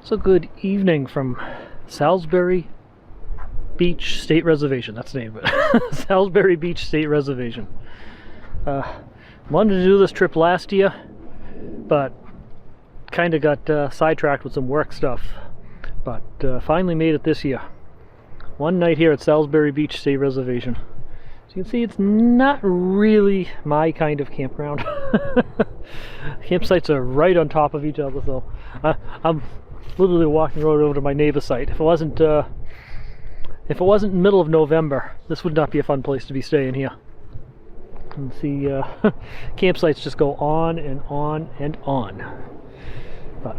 So good evening from Salisbury Beach State Reservation. That's the name of it. Salisbury Beach State Reservation. Wanted to do this trip last year, but kind of got sidetracked with some work stuff. But finally made it this year. One night here at Salisbury Beach State Reservation. So you can see it's not really my kind of campground. Campsites are right on top of each other, so I'm literally walking right over to my neighbor's site. If it wasn't middle of November, this would not be a fun place to be staying here. You can see campsites just go on and on and on. But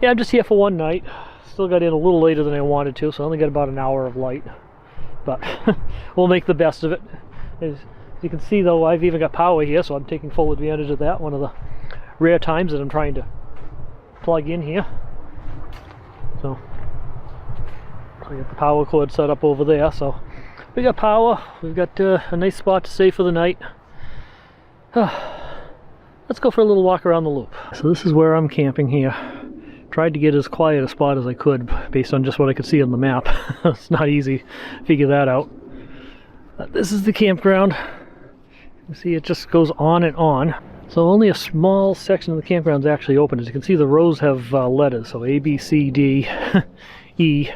yeah, I'm just here for one night. Still got in a little later than I wanted to, so I only got about an hour of light. But we'll make the best of it. As you can see though, I've even got power here, so I'm taking full advantage of that. One of the rare times that I'm trying to plug in here. So I got the power cord set up over there, so we got power. We've got a nice spot to stay for the night. Let's go for a little walk around the loop. So this is where I'm camping here. Tried to get as quiet a spot as I could based on just what I could see on the map. It's not easy to figure that out. This is the campground. You see it just goes on and on. So only a small section of the campground is actually open. As you can see, the rows have letters, so A, B, C, D, E.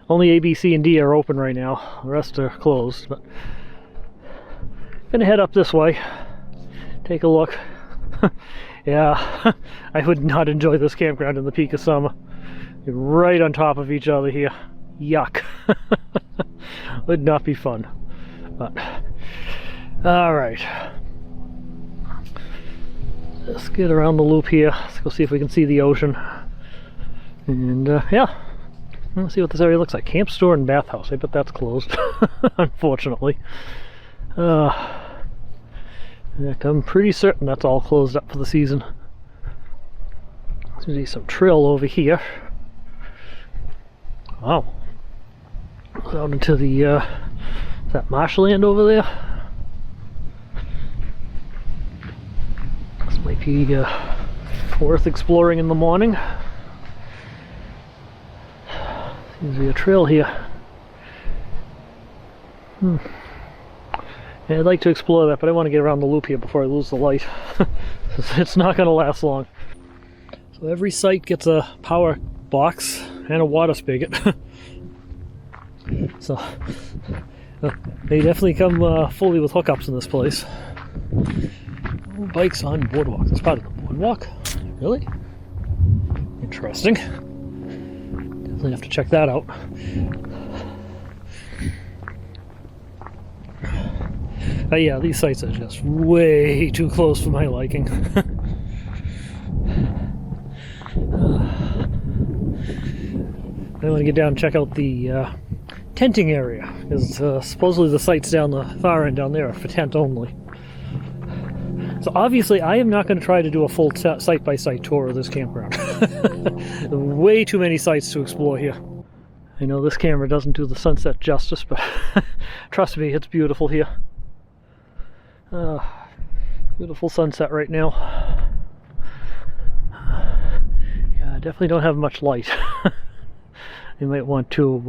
Only A, B, C, and D are open right now. The rest are closed. But gonna head up this way. Take a look. Yeah, I would not enjoy this campground in the peak of summer. You're right on top of each other here. Yuck. Would not be fun. But alright. Let's get around the loop here. Let's go see if we can see the ocean. And yeah, let's see what this area looks like. Camp, store, and bathhouse. I bet that's closed, unfortunately. In fact, I'm pretty certain that's all closed up for the season. There's some trail over here. Wow. Out into the, is that marshland over there? This might be worth exploring in the morning. Seems to be a trail here. Yeah, I'd like to explore that, but I want to get around the loop here before I lose the light. It's not going to last long. So every site gets a power box and a water spigot. So they definitely come fully with hookups in this place. Oh, bikes on boardwalk. That's part of the boardwalk. Really? Interesting. Definitely have to check that out. Yeah, these sites are just way too close for my liking. I want to get down and check out the tenting area, because supposedly the sites down the far end down there are for tent only. So obviously I am not going to try to do a full site-by-site tour of this campground. Way too many sites to explore here. I know this camera doesn't do the sunset justice, but trust me, it's beautiful here. Beautiful sunset right now. Yeah, I definitely don't have much light. You might want to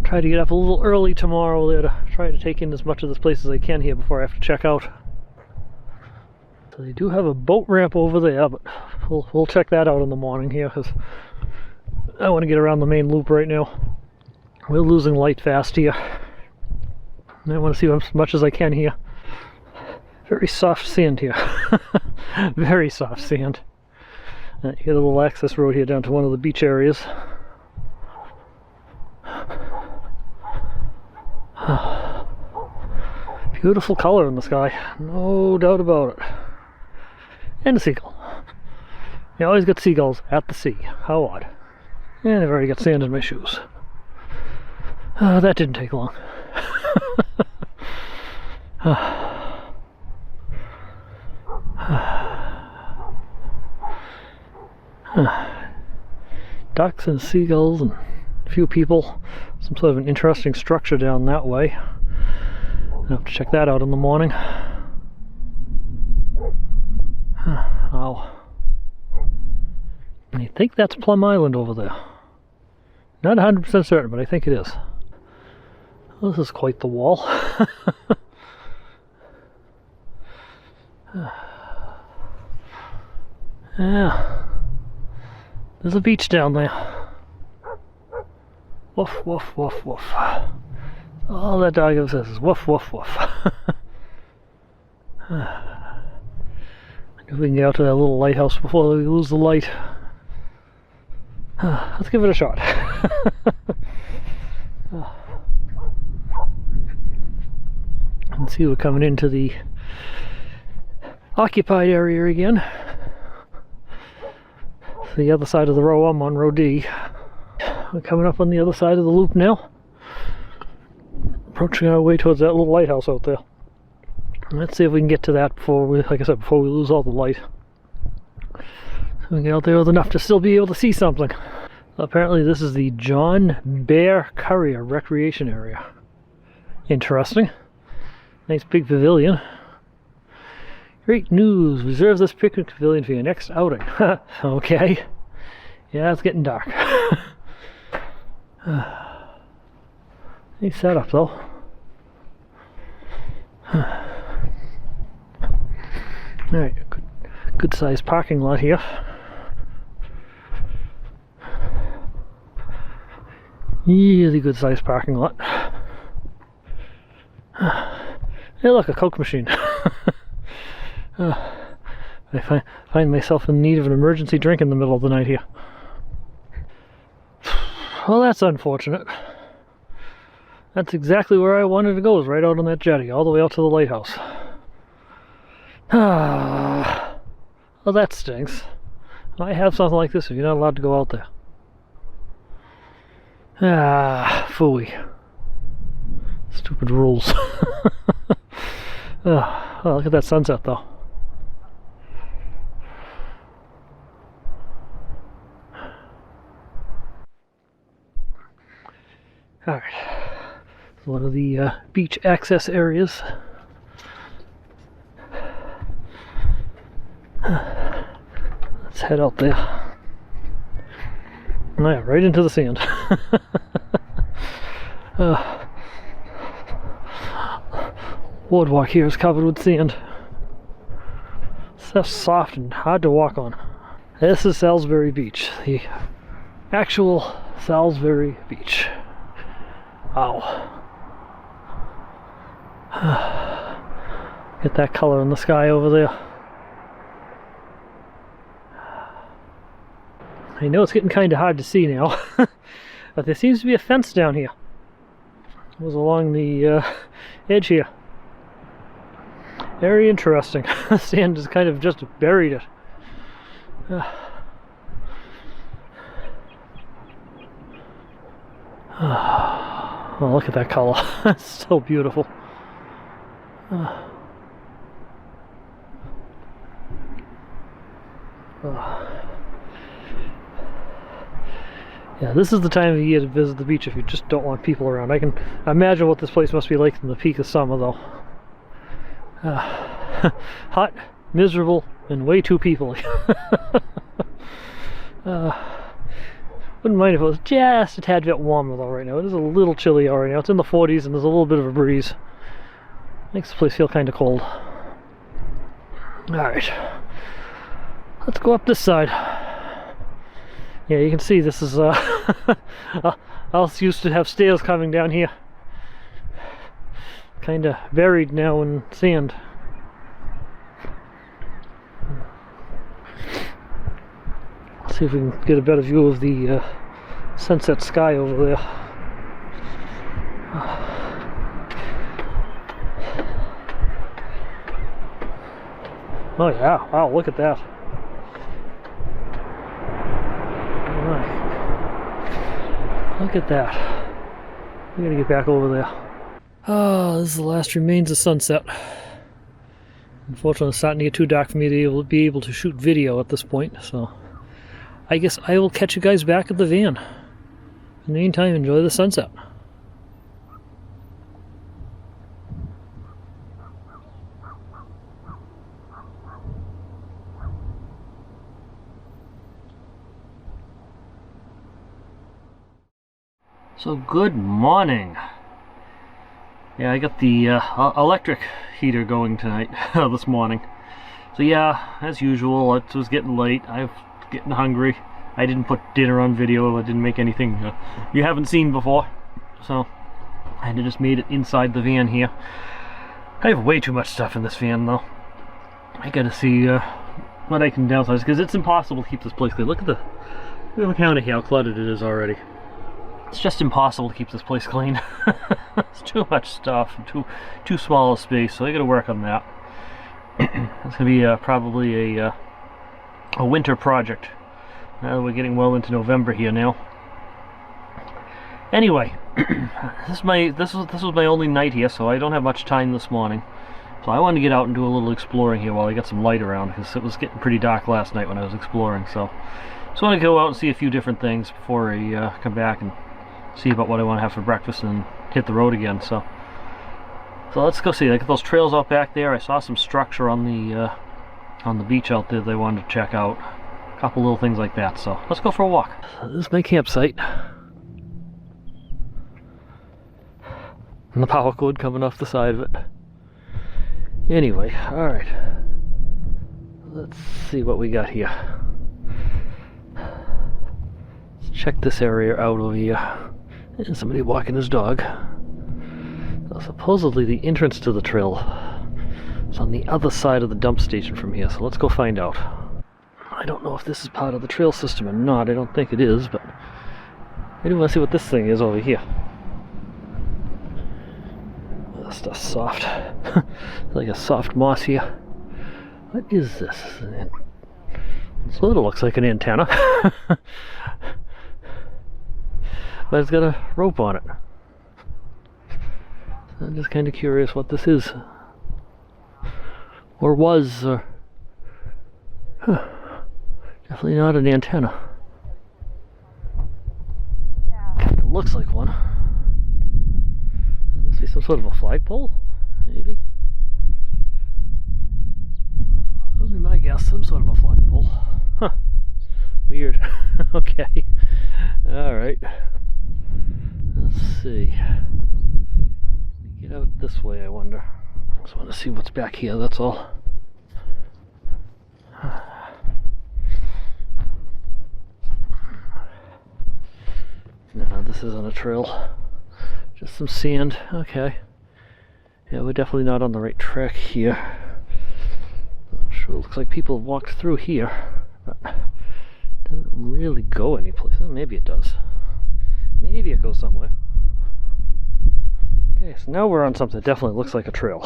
try to get up a little early tomorrow there to try to take in as much of this place as I can here before I have to check out. So they do have a boat ramp over there, but we'll check that out in the morning here, because I want to get around the main loop right now. We're losing light fast here. I want to see as much as I can here. Very soft sand here. Very soft sand. You get a little access road here down to one of the beach areas. Beautiful color in the sky, no doubt about it. And a seagull. You always get seagulls at the sea. How odd. And I've already got sand in my shoes. That didn't take long. Ducks and seagulls and a few people. Some sort of an interesting structure down that way. I'll have to check that out in the morning. Wow. think that's Plum Island over there. Not 100% certain, but I think it is. Well, this is quite the wall. Yeah. There's a beach down there. Woof, woof, woof, woof. All that dog ever says is woof, woof, woof. If we can get out to that little lighthouse before we lose the light. Let's give it a shot. And see, we're coming into the occupied area again. The other side of the row, I'm on row D. We're coming up on the other side of the loop now. Approaching our way towards that little lighthouse out there. Let's see if we can get to that before we, like I said, before we lose all the light. So we can get out there with enough to still be able to see something. Apparently this is the John Bear Currier Recreation Area. Interesting. Nice big pavilion. Great news! Reserve this picnic pavilion for your next outing. Okay. Yeah, it's getting dark. Nice setup though. Alright, good sized parking lot here. Really good sized parking lot. Hey look, a Coke machine. I find myself in need of an emergency drink in the middle of the night here. Well, that's unfortunate. That's exactly where I wanted to go, is right out on that jetty, all the way out to the lighthouse. Well, that stinks. Why have something like this if you're not allowed to go out there? Phooey. Stupid rules. Oh, look at that sunset though. Alright, it's one of the beach access areas. Let's head out there. Oh yeah, right into the sand. Boardwalk here is covered with sand. So soft and hard to walk on. This is Salisbury Beach, the actual Salisbury Beach. Wow. Get that color in the sky over there. I know it's getting kind of hard to see now, but there seems to be a fence down here. It was along the edge here. Very interesting. The sand has kind of just buried it. Oh, look at that color. It's so beautiful. Yeah, this is the time of year to visit the beach if you just don't want people around. I can imagine what this place must be like in the peak of summer, though. Hot, miserable, and way too people-y. Wouldn't mind if it was just a tad bit warmer though right now. It is a little chilly out right now. It's in the 40s and there's a little bit of a breeze. Makes the place feel kind of cold. Alright. Let's go up this side. Yeah, you can see this is I used to have stairs coming down here. Kinda buried now in sand. Let's see if we can get a better view of the sunset sky over there. Oh yeah, wow, look at that. Look at that. We gotta get back over there. Oh, this is the last remains of sunset. Unfortunately, it's starting to get too dark for me to be able to shoot video at this point, so I guess I will catch you guys back at the van. In the meantime, enjoy the sunset. So good morning. Yeah, I got the electric heater going tonight, this morning. So yeah, as usual, it was getting late. I was getting hungry. I didn't put dinner on video. I didn't make anything you haven't seen before. So I just made it inside the van here. I have way too much stuff in this van though. I gotta see what I can downsize, because it's impossible to keep this place clean. Look at the counter here, how cluttered it is already. It's just impossible to keep this place clean. It's too much stuff, too small a space, so I gotta work on that. It's gonna be probably a winter project. We're getting well into November here now. Anyway, this was my only night here, so I don't have much time this morning. So I wanted to get out and do a little exploring here while I got some light around, because it was getting pretty dark last night when I was exploring. So just want to go out and see a few different things before I come back and see about what I want to have for breakfast and hit the road again. So let's go see. Look at those trails out back there. I saw some structure on the beach out there that I wanted to check out. A couple little things like that. So let's go for a walk. So this is my campsite. And the power cord coming off the side of it. Anyway, alright. Let's see what we got here. Let's check this area out over here. And somebody walking his dog. So supposedly the entrance to the trail is on the other side of the dump station from here, so let's go find out. I don't know if this is part of the trail system or not. I don't think it is, but I do want to see what this thing is over here. This stuff's soft. Like a soft moss here. What is this? It sort of looks like an antenna. But it's got a rope on it. I'm just kind of curious what this is. Or was. Definitely not an antenna. Kind of looks like one. Must be some sort of a flagpole, maybe. That would be my guess, some sort of a flagpole. Huh. Weird. Okay. Alright. Let's see. Get out this way, I wonder. Just want to see what's back here, that's all. No, this isn't a trail. Just some sand. Okay. Yeah, we're definitely not on the right track here. Not sure. It looks like people have walked through here, but it doesn't really go anyplace. Oh, maybe it does. Maybe it goes somewhere. Okay, so now we're on something that definitely looks like a trail.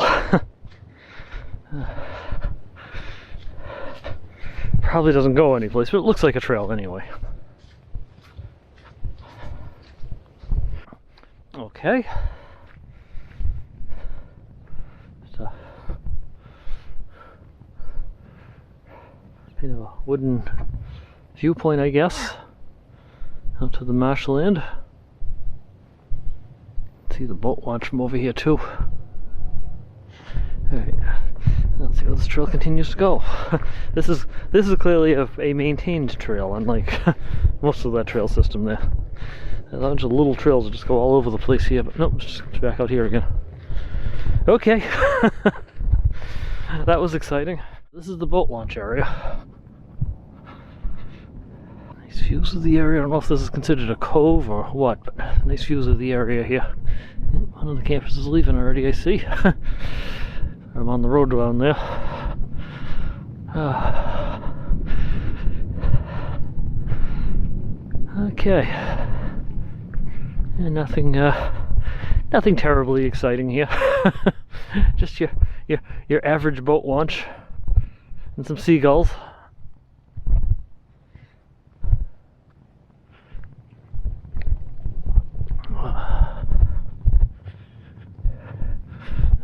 Probably doesn't go anyplace, but it looks like a trail anyway. Okay. Just a kind of a wooden viewpoint, I guess, out to the marshland. See the boat launch from over here too. Alright, let's see how this trail continues to go. This is clearly a maintained trail, unlike most of that trail system there. A bunch of little trails that just go all over the place here, but nope, it's just back out here again. Okay. That was exciting. This is the boat launch area. Nice views of the area. I don't know if this is considered a cove or what, but nice views of the area here. One of the campers is leaving already, I see. I'm on the road down there. Okay. And nothing terribly exciting here. Just your average boat launch and some seagulls.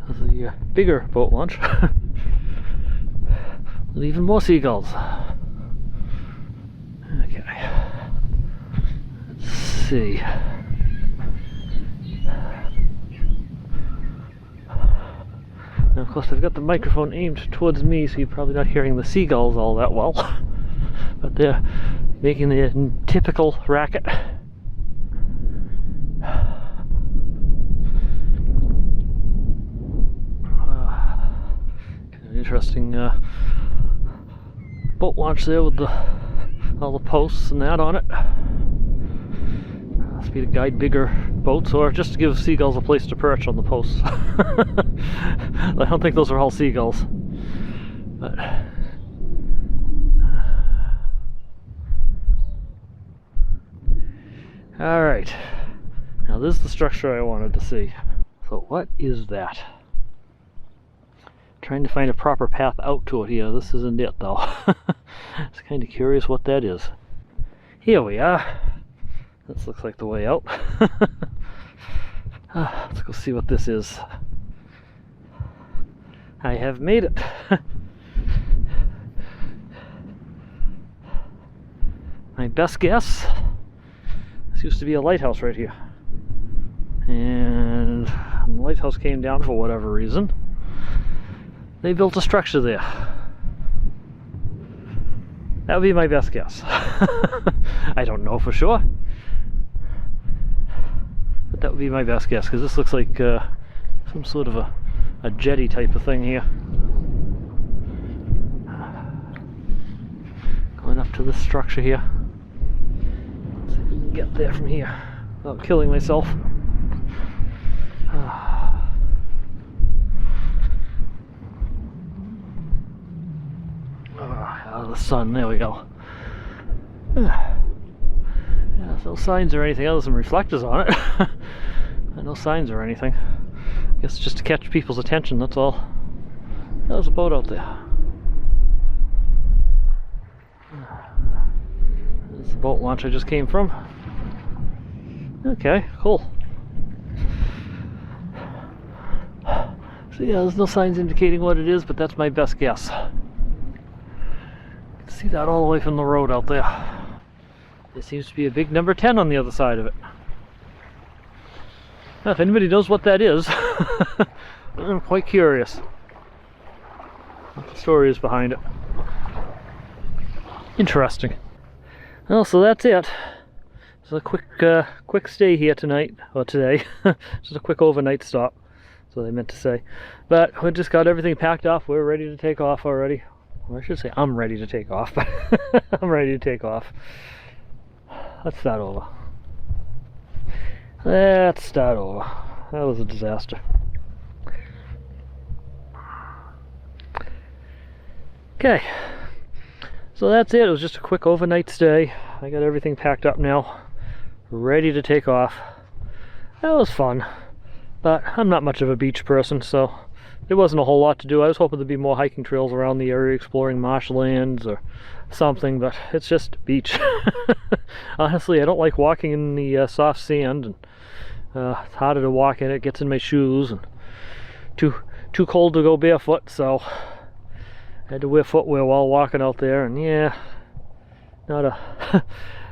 This is a bigger boat launch with even more seagulls. Okay. Let's see. Now, of course, I've got the microphone aimed towards me, so you're probably not hearing the seagulls all that well. But they're making the typical racket. interesting boat launch there with all the posts and that on it. Must be to guide bigger boats, or just to give seagulls a place to perch on the posts. I don't think those are all seagulls, but all right, now this is the structure I wanted to see. So what is that? Trying to find a proper path out to it here. This isn't it though. It's kind of curious what that is. Here we are. This looks like the way out. Let's go see what this is. I have made it. My best guess, this used to be a lighthouse right here. And the lighthouse came down for whatever reason. They built a structure there. That would be my best guess. I don't know for sure, but that would be my best guess, because this looks like some sort of a jetty type of thing here. Going up to this structure here. Let's see if we can get there from here without killing myself. Out of the sun, there we go. Yeah, no signs or anything, other than some reflectors on it. No signs or anything. I guess just to catch people's attention, that's all. There's a boat out there. There's the boat launch I just came from. Okay, cool. So yeah, there's no signs indicating what it is, but that's my best guess. See that all the way from the road out there. There seems to be a big number 10 on the other side of it. Now, if anybody knows what that is, I'm quite curious what the story is behind it. Interesting. Well, so that's it. It's a quick stay here tonight, or today. Just a quick overnight stop. That's what I meant to say. But we just got everything packed off. We're ready to take off already. Or I should say I'm ready to take off, but I'm ready to take off. Let's start over. Let's start over. That was a disaster. Okay, so that's it. It was just a quick overnight stay. I got everything packed up now, ready to take off. That was fun, but I'm not much of a beach person, so there wasn't a whole lot to do. I was hoping there'd be more hiking trails around the area, exploring marshlands or something, but it's just beach. Honestly, I don't like walking in the soft sand, and it's harder to walk in. It gets in my shoes, and too cold to go barefoot, so I had to wear footwear while walking out there. And yeah, not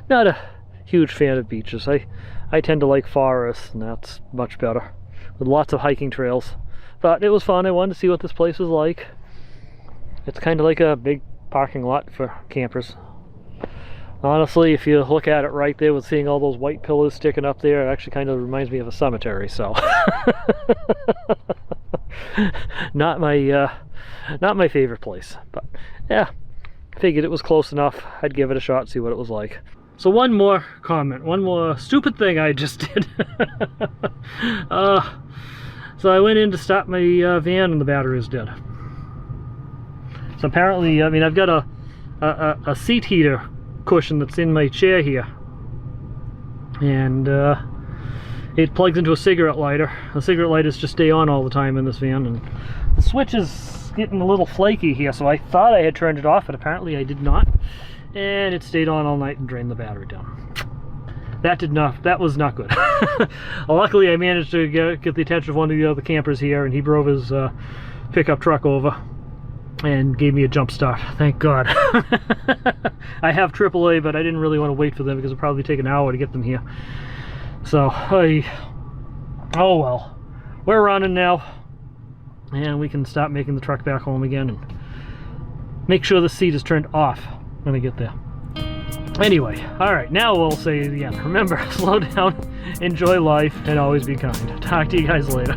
a huge fan of beaches. I tend to like forests, and that's much better, with lots of hiking trails. But it was fun. I wanted to see what this place was like. It's kind of like a big parking lot for campers. Honestly, if you look at it right there, with seeing all those white pillars sticking up there, it actually kind of reminds me of a cemetery, so not my favorite place. But yeah, figured it was close enough. I'd give it a shot, see what it was like. So one more comment, one more stupid thing I just did. So I went in to stop my van, and the battery is dead. So apparently, I mean, I've got a seat heater cushion that's in my chair here, and it plugs into a cigarette lighter. The cigarette lighters just stay on all the time in this van, and the switch is getting a little flaky here, so I thought I had turned it off, but apparently I did not, and it stayed on all night and drained the battery down. That was not good. Luckily, I managed to get the attention of one of the other campers here, and he drove his pickup truck over and gave me a jump start. Thank God. I have AAA, but I didn't really want to wait for them because it'd probably take an hour to get them here. So, oh well. We're running now, and we can stop making the truck back home again and make sure the seat is turned off when I get there. Anyway, alright, now we'll say it again. Remember, slow down, enjoy life, and always be kind. Talk to you guys later.